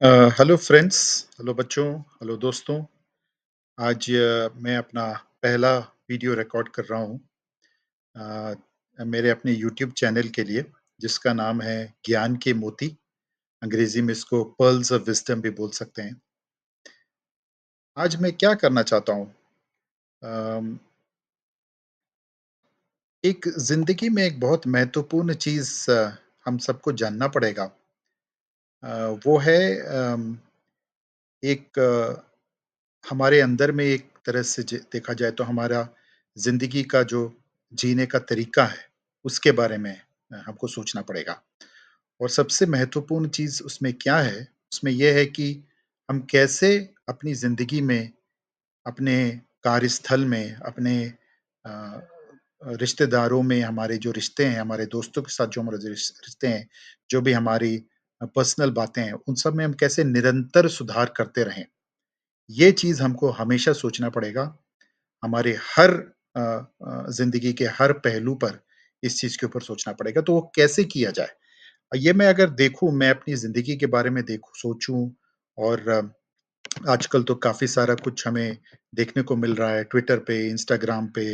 अ, hello friends, hello बच्चों, hello दोस्तों। आज मैं अपना पहला वीडियो रिकॉर्ड कर रहा हूँ मेरे अपने यूट्यूब चैनल के लिए, जिसका नाम है ज्ञान के मोती। अंग्रेज़ी में इसको पर्ल्स ऑफ विज़डम भी बोल सकते हैं। आज मैं क्या करना चाहता हूँ अम, एक ज़िंदगी में एक बहुत महत्वपूर्ण चीज़ हम सबको जानना पड़ेगा। वो है एक हमारे अंदर में एक तरह से देखा जाए तो हमारा ज़िंदगी का जो जीने का तरीका है, उसके बारे में हमको सोचना पड़ेगा। और सबसे महत्वपूर्ण चीज़ उसमें क्या है, उसमें ये है कि हम कैसे अपनी ज़िंदगी में, अपने कार्यस्थल में, अपने अ रिश्तेदारों में हमारे जो रिश्ते हैं, हमारे दोस्तों के साथ जो हमारे रिश्ते हैं, जो भी हमारी पर्सनल बातें हैं, उन सब में हम कैसे निरंतर सुधार करते रहें। ये चीज़ हमको हमेशा सोचना पड़ेगा। हमारे हर ज़िंदगी के हर पहलू पर इस चीज़ के ऊपर सोचना पड़ेगा, तो वो कैसे किया जाए? ये मैं अगर देखूँ, मैं अपनी ज़िंदगी के बारे में देखूँ सोचूँ और आजकल तो काफ़ी सारा कुछ हमें देखने को मिल रहा है ट्विटर पे, इंस्टाग्राम पे,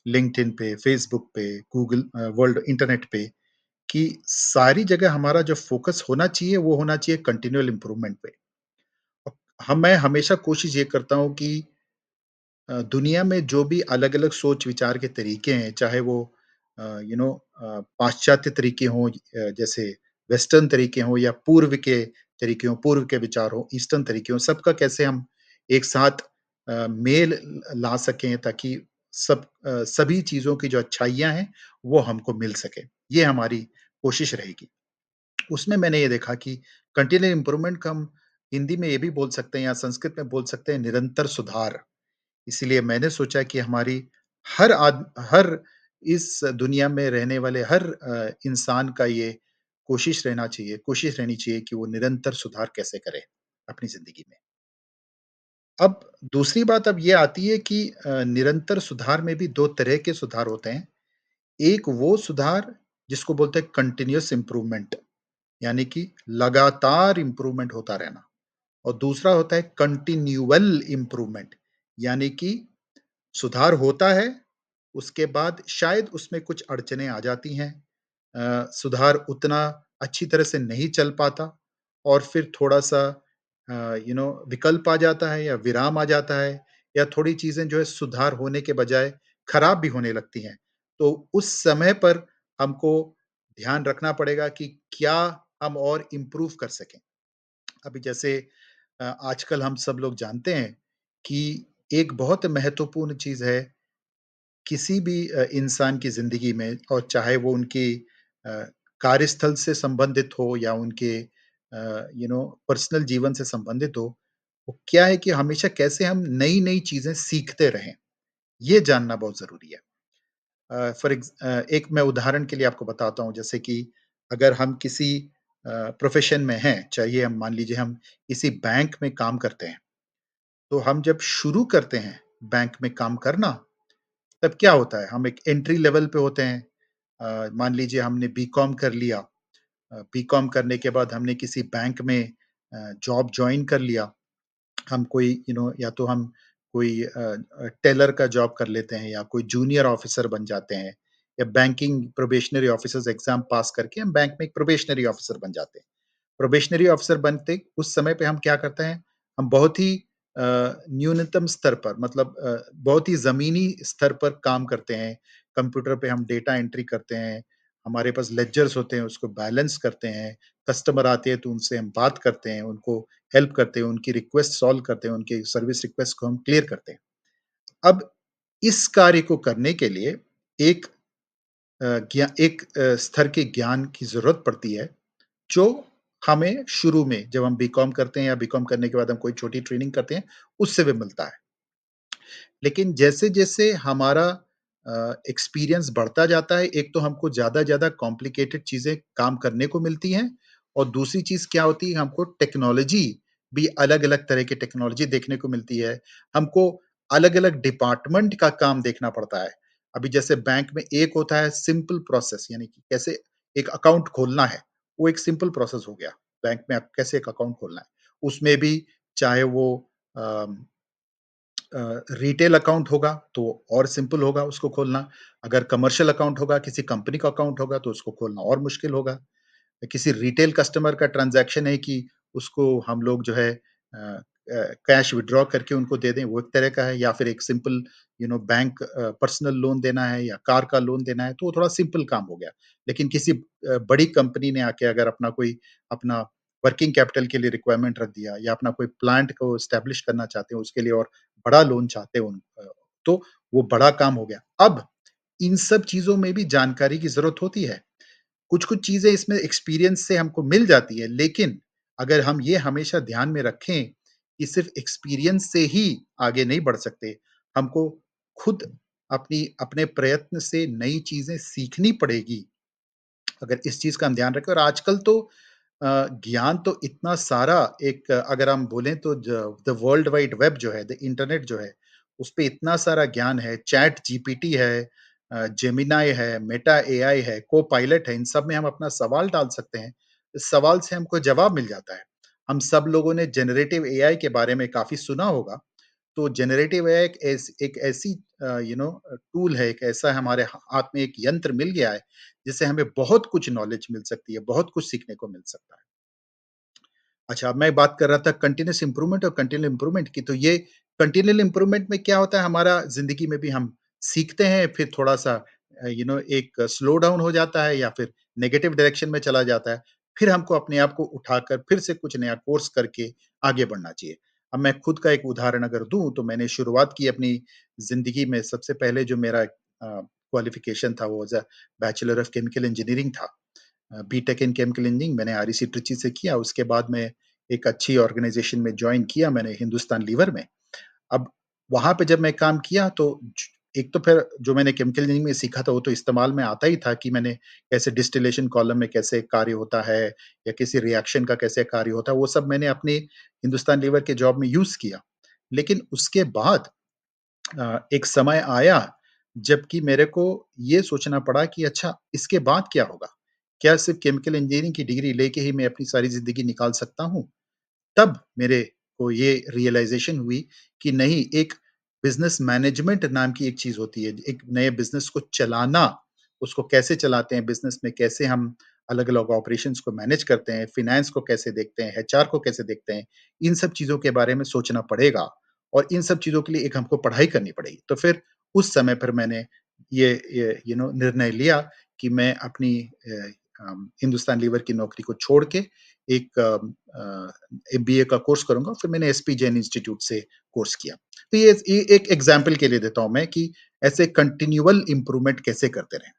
लिंक्डइन पे, फ़ेसबुक पे, गूगल वर्ल्ड इंटरनेट पे कि सारी जगह हमारा जो फ़ोकस होना चाहिए, वो होना चाहिए कंटिन्यूअल इम्प्रूवमेंट पे। मैं हमेशा कोशिश ये करता हूँ कि दुनिया में जो भी अलग-अलग सोच-विचार के तरीके हैं, चाहे वो पाश्चात्य तरीके हों जैसे वेस्टर्न तरीके हों या पूर्व के तरीके हों, पूर्व के विचार हों, ईस्टर्न तरीके हों, सबका कैसे हम एक साथ मेल ला सकें ताकि सभी चीज़ों की जो अच्छाइयाँ हैं, वो हमको मिल सकें। ये हमारी कोशिश रहेगी। उसमें मैंने ये देखा कि कंटीन्यू इम्प्रूवमेंट का हम हिंदी में ये भी बोल सकते हैं या संस्कृत में बोल सकते हैं निरंतर सुधार। इसीलिए मैंने सोचा कि हर इस दुनिया में रहने वाले हर इंसान का ये कोशिश रहनी चाहिए कि वो निरंतर सुधार कैसे करे अपनी ज़िंदगी में। अब दूसरी बात अब ये आती है कि निरंतर सुधार में भी 2 तरह के सुधार होते हैं। एक वो सुधार जिसको बोलते हैं कंटीन्यूअस इम्प्रूवमेंट यानी कि लगातार इम्प्रूवमेंट होता रहना और दूसरा होता है कंटिन्यूअल इम्प्रूवमेंट यानी कि सुधार होता है, उसके बाद शायद उसमें कुछ अड़चनें आ जाती हैं। सुधार उतना अच्छी तरह से नहीं चल पाता और फिर थोड़ा-सा विकल्प आ जाता है या विराम आ जाता है या थोड़ी चीज़ें जो है सुधार होने के बजाय खराब भी होने लगती हैं। तो उस समय पर हमको ध्यान रखना पड़ेगा कि क्या हम और इम्प्रूव कर सकें। अभी जैसे आजकल हम सब लोग जानते हैं कि एक बहुत महत्वपूर्ण चीज़ है किसी भी इंसान की ज़िंदगी में और चाहे वो उनकी कार्यस्थल से संबंधित हो या उनके पर्सनल जीवन से संबंधित हो, वो क्या है कि हमेशा कैसे हम नई-नई चीज़ें सीखते रहें, ये जानना बहुत ज़रूरी है। एक मैं उदाहरण के लिए आपको बताता हूँ, जैसे कि अगर हम किसी प्रोफ़ेशन में हैं, चाहिए हम मान लीजिए हम किसी बैंक में काम करते हैं, तो हम जब शुरू करते हैं बैंक में काम करना तब क्या होता है, हम एक एंट्री लेवल पे होते हैं। मान लीजिए हमने बीकॉम कर लिया। बीकॉम करने के बाद हमने किसी बैंक में जॉब जॉइन कर लिया। हम कोई या तो हम कोई टेलर का जॉब कर लेते हैं या कोई जूनियर ऑफ़िसर बन जाते हैं या banking probationary officers exam pass करके हम बैंक में एक प्रोबेशनरी ऑफ़िसर बन जाते हैं। प्रोबेशनरी ऑफ़िसर बनते उस समय पे हम क्या करते हैं, हम बहुत ही न्यूनतम स्तर पर मतलब बहुत ही ज़मीनी स्तर पर काम करते हैं। कंप्यूटर पे हम डेटा एंट्री करते हैं, हमारे पास लेडजर्स होते हैं, उसको बैलेंस करते हैं, कस्टमर आते हैं तो उनसे हम बात करते हैं, उनको हेल्प करते हैं, उनकी रिक्वेस्ट सॉल्व करते हैं, उनकी सर्विस रिक्वेस्ट को हम क्लियर करते हैं। अब इस कार्य को करने के लिए एक स्तर के ज्ञान की ज़रूरत पड़ती है जो हमें शुरू में जब हम बीकॉम करते हैं या बीकॉम करने के बाद हम कोई छोटी ट्रेनिंग करते हैं, उससे भी मिलता है। लेकिन जैसे-जैसे हमारा एक्सपीरियंस बढ़ता जाता है, एक तो हमको ज़्यादा-ज़्यादा कॉम्प्लिकेटेड चीज़ें काम करने को मिलती हैं और दूसरी चीज़ क्या होती है, हमको टेक्नोलॉजी भी अलग-अलग तरह की टेक्नोलॉजी देखने को मिलती है। हमको अलग-अलग डिपार्टमेंट का काम देखना पड़ता है। अभी जैसे बैंक में एक होता है सिंपल प्रोसेस यानी कि कैसे एक अकाउंट खोलना है, वो एक सिंपल प्रोसेस हो गया। बैंक में आप कैसे एक अकाउंट खोलना है। उसमें भी चाहे वो अ रिटेल अकाउंट होगा तो और सिंपल होगा उसको खोलना। अगर कमर्शियल अकाउंट होगा, किसी कंपनी का अकाउंट होगा तो उसको खोलना और मुश्किल होगा। किसी रिटेल कस्टमर का ट्रांज़ैक्शन है कि उसको हम लोग जो है कैश विथड्रॉ करके उनको दे दें, वो एक तरह का है या फिर एक सिंपल बैंक पर्सनल लोन देना है या कार का लोन देना है, तो वो थोड़ा सिंपल काम हो गया। लेकिन किसी बड़ी कंपनी ने आके अगर अपना वर्किंग कैपिटल के लिए रिक्वायरमेंट रख दिया या अपना कोई प्लांट को एस्टेब्लिश करना चाहते हैं, उसके लिए और बड़ा लोन चाहते हैं तो वो बड़ा काम हो गया। अब इन सब चीज़ों में भी जानकारी की ज़रूरत होती है। कुछ-कुछ चीज़ें इसमें एक्सपीरियंस से हमको मिल जाती है, लेकिन अगर हम ये हमेशा ध्यान में रखें कि सिर्फ़ एक्सपीरियंस से ही आगे नहीं बढ़ सकते, हमको खुद अपने प्रयत्न से नई चीज़ें सीखनी पड़ेगी, अगर इस चीज़ का हम ध्यान रखें और आजकल तो ज्ञान तो इतना सारा अगर हम बोलें तो द वर्ल्ड वाइड वेब जो है, द इंटरनेट जो है, उसपे इतना सारा ज्ञान है, चैट जीपीटी है जेमिनी है, मेटा एआई है, कोपायलट है, इन सब में हम अपना सवाल डाल सकते हैं। इस सवाल से हमको जवाब मिल जाता है। हम सब लोगों ने जनरेटिव एआई के बारे में काफ़ी सुना होगा। तो जनरेटिव एआई एक ऐसी टूल है, एक ऐसा हमारे हाथ में एक यंत्र मिल गया है, जिससे हमें बहुत कुछ नॉलेज मिल सकती है, बहुत कुछ सीखने को मिल सकता है। अच्छा, अब मैं बात कर रहा था कंटीन्यूअस इम्प्रूवमेंट और कंटीन्यूअल इम्प्रूवमेंट की, तो ये कंटीन्यूअल इम्प्रूवमेंट में क्या होता है हमारा ज़िंदगी में भी हम सीखते हैं, फिर थोड़ा-सा एक स्लो डाउन हो जाता है या फिर नेगेटिव डायरेक्शन में चला जाता है। फिर हमको अपने आप को उठाकर फिर से कुछ नया कोर्स करके आगे बढ़ना चाहिए। अब मैं खुद का एक उदाहरण अगर दूँ, तो मैंने शुरुआत की अपनी ज़िंदगी में सबसे पहले जो मेरा क्वालिफ़िकेशन था, वो as a bachelor of chemical engineering था। बीटेक इन केमिकल इंजीनियरिंग मैंने आरईसी ट्रिची से किया, उसके बाद मैं एक अच्छी ऑर्गनाइज़ेशन में जॉइन किया मैंने हिंदुस्तान लीवर में। अब वहाँ पे जब मैं काम किया तो ज एक तो फिर जो मैंने केमिकल इंजीनियरिंग में सीखा था वो तो इस्तेमाल में आता ही था कि मैंने कैसे डिस्टिलेशन कॉलम में कैसे कार्य होता है या किसी रिएक्शन का कैसे कार्य होता है, वो सब मैंने अपने हिंदुस्तान लीवर के जॉब में यूज़ किया। लेकिन उसके बाद एक समय आया जबकि मेरे को ये सोचना पड़ा कि अच्छा इसके बाद क्या होगा? क्या सिर्फ़ केमिकल इंजीनियरिंग की डिग्री लेके ही मैं अपनी सारी ज़िंदगी निकाल सकता हूँ? तब मेरे को ये रियलाइज़ेशन हुई कि नहीं, एक बिज़नेस मैनेजमेंट नाम की एक चीज़ होती है। एक नए बिज़नेस को चलाना, उसको कैसे चलाते हैं बिज़नेस में, कैसे हम अलग-अलग ऑपरेशंस को मैनेज करते हैं, फाइनेंस को कैसे देखते हैं, एचआर को कैसे देखते हैं, इन सब चीज़ों के बारे में सोचना पड़ेगा और इन सब चीज़ों के लिए एक हमको पढ़ाई करनी पड़ेगी। तो फिर उस समय पर मैंने ये निर्णय लिया कि मैं अपनी हिंदुस्तान लीवर की नौकरी को छोड़ के एक एमबीए का कोर्स करूँगा, फिर मैंने एसपी जैन इंस्टीट्यूट से कोर्स किया। तो ये एक एग्ज़ाम्पल के लिए देता हूँ मैं कि ऐसे कंटिन्यूअल इम्प्रूवमेंट कैसे करते रहें।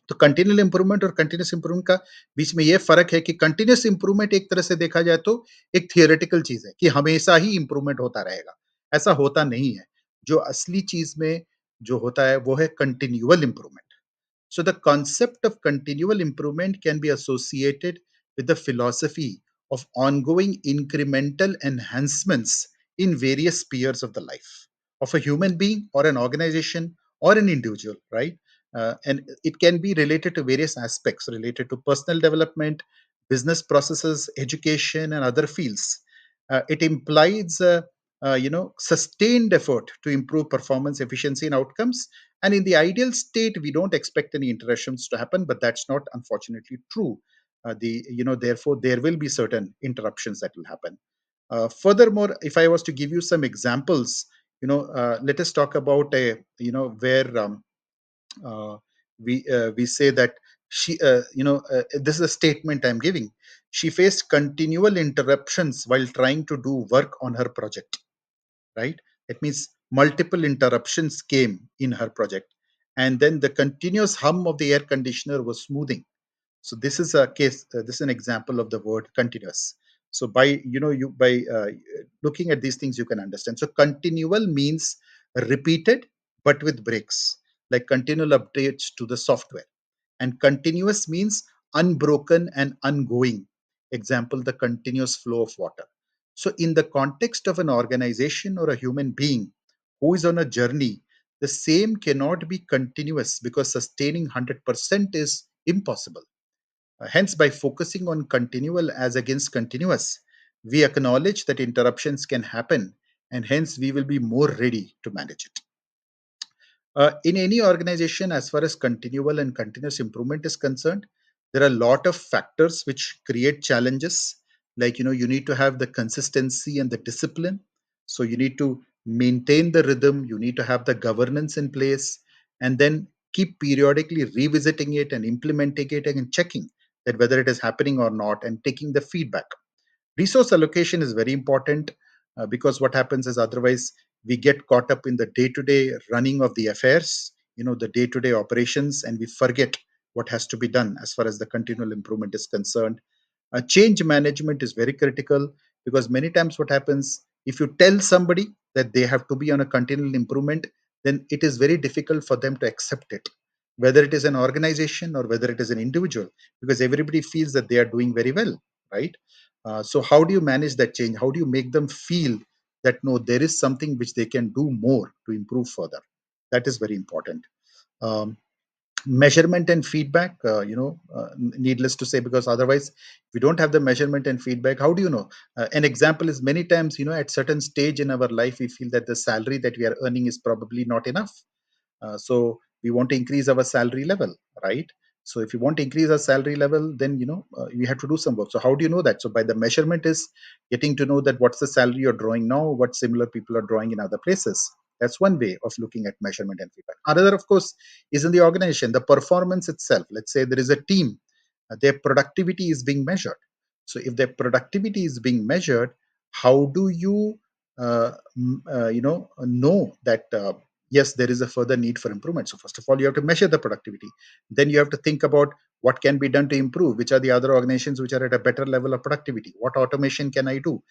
तो कंटिन्यूअल इम्प्रूवमेंट और कंटीन्यूअस इम्प्रूवमेंट का बीच में ये फ़र्क है कि कंटीन्यूअस इम्प्रूवमेंट एक तरह से देखा जाए तो एक थियोरेटिकल चीज़ है कि हमेशा ही इम्प्रूवमेंट होता रहेगा। ऐसा होता नहीं है। जो असली चीज़ में जो होता है वो है continual improvement. So the concept of continual improvement can be associated with the philosophy of ongoing incremental enhancements in various spheres of the life of a human being or an organization or an individual, right? And it can be related to various aspects related to personal development, business processes, education, and other fields. It implies, sustained effort to improve performance, efficiency, and outcomes, and in the ideal state, we don't expect any interruptions to happen, but that's not unfortunately true. Therefore, there will be certain interruptions that will happen. Furthermore, if I was to give you some examples, let us talk about where we say that this is a statement I'm giving. She faced continual interruptions while trying to do work on her project, right? It means multiple interruptions came in her project. And then the continuous hum of the air conditioner was smoothing. So this is a case, this is an example of the word continuous. So by looking at these things, you can understand. So continual means repeated, but with breaks, like continual updates to the software. And continuous means unbroken and ongoing. Example, the continuous flow of water. So, in the context of an organization or a human being who is on a journey, the same cannot be continuous because sustaining 100% is impossible. Hence, by focusing on continual as against continuous, we acknowledge that interruptions can happen, and hence we will be more ready to manage it. In any organization, as far as continual and continuous improvement is concerned, there are a lot of factors which create challenges. Like, you need to have the consistency and the discipline. So you need to maintain the rhythm, you need to have the governance in place, and then keep periodically revisiting it and implementing it and checking that whether it is happening or not, and taking the feedback. Resource allocation is very important, because what happens is otherwise we get caught up in the day to day running of the affairs, the day to day operations, and we forget what has to be done as far as the continual improvement is concerned. Change management is very critical, because many times what happens, if you tell somebody that they have to be on a continual improvement, then it is very difficult for them to accept it, whether it is an organization or whether it is an individual, because everybody feels that they are doing very well, right? So how do you manage that change? How do you make them feel that no, there is something which they can do more to improve further? That is very important. um, Measurement and feedback, needless to say, because otherwise if we don't have the measurement and feedback, how do you know? An example is, many times, at certain stage in our life, we feel that the salary that we are earning is probably not enough. So we want to increase our salary level, right? So if you want to increase our salary level, then we have to do some work. So how do you know that? So by the measurement is getting to know that what's the salary you're drawing now, what similar people are drawing in other places. That's one way of looking at measurement and feedback. Another, of course, is in the organization, the performance itself. Let's say there is a team, their productivity is being measured. So if their productivity is being measured, how do you know that yes, there is a further need for improvement? So first of all, you have to measure the productivity. Then you have to think about what can be done to improve, which are the other organizations which are at a better level of productivity, what automation can I do.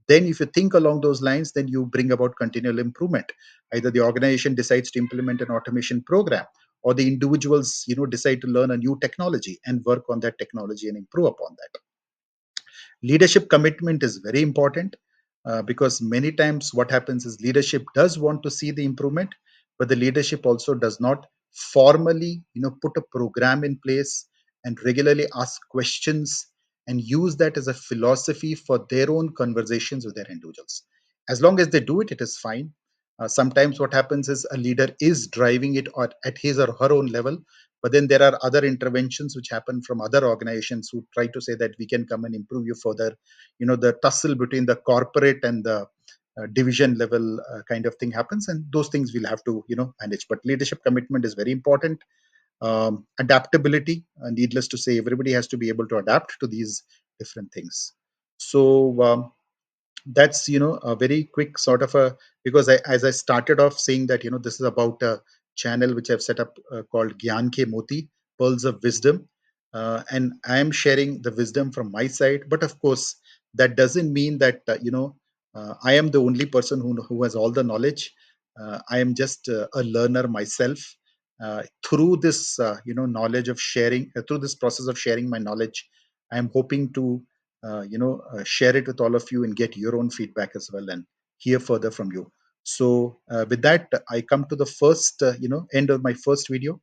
Then if you think along those lines, then you bring about continual improvement. Either the organization decides to implement an automation program, or the individuals decide to learn a new technology and work on that technology and improve upon that. Leadership commitment is very important, because many times what happens is leadership does want to see the improvement, but the leadership also does not formally put a program in place and regularly ask questions and use that as a philosophy for their own conversations with their individuals. As long as they do it, it is fine. Sometimes what happens is a leader is driving it at his or her own level, but then there are other interventions which happen from other organizations who try to say that we can come and improve you further. The tussle between the corporate and the division level kind of thing happens, and those things we'll have to manage. But leadership commitment is very important. Adaptability, needless to say, everybody has to be able to adapt to these different things. So that's a very quick sort of a, because as I started off saying that this is about a channel which I've set up called Gyan Ke Moti, Pearls of Wisdom, and I am sharing the wisdom from my side. But of course, that doesn't mean that I am the only person who has all the knowledge. I am just a learner myself. Through this knowledge of sharing, through this process of sharing my knowledge, I am hoping to share it with all of you and get your own feedback as well, and hear further from you. So with that, I come to the first end of my first video,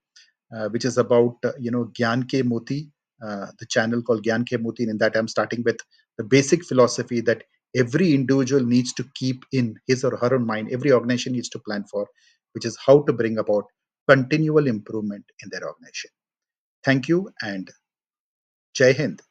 which is about Gyan Ke Moti, the channel called Gyan Ke Moti. And in that, I'm starting with the basic philosophy that every individual needs to keep in his or her own mind, every organization needs to plan for, which is how to bring about continual improvement in their organization. Thank you, and Jai Hind.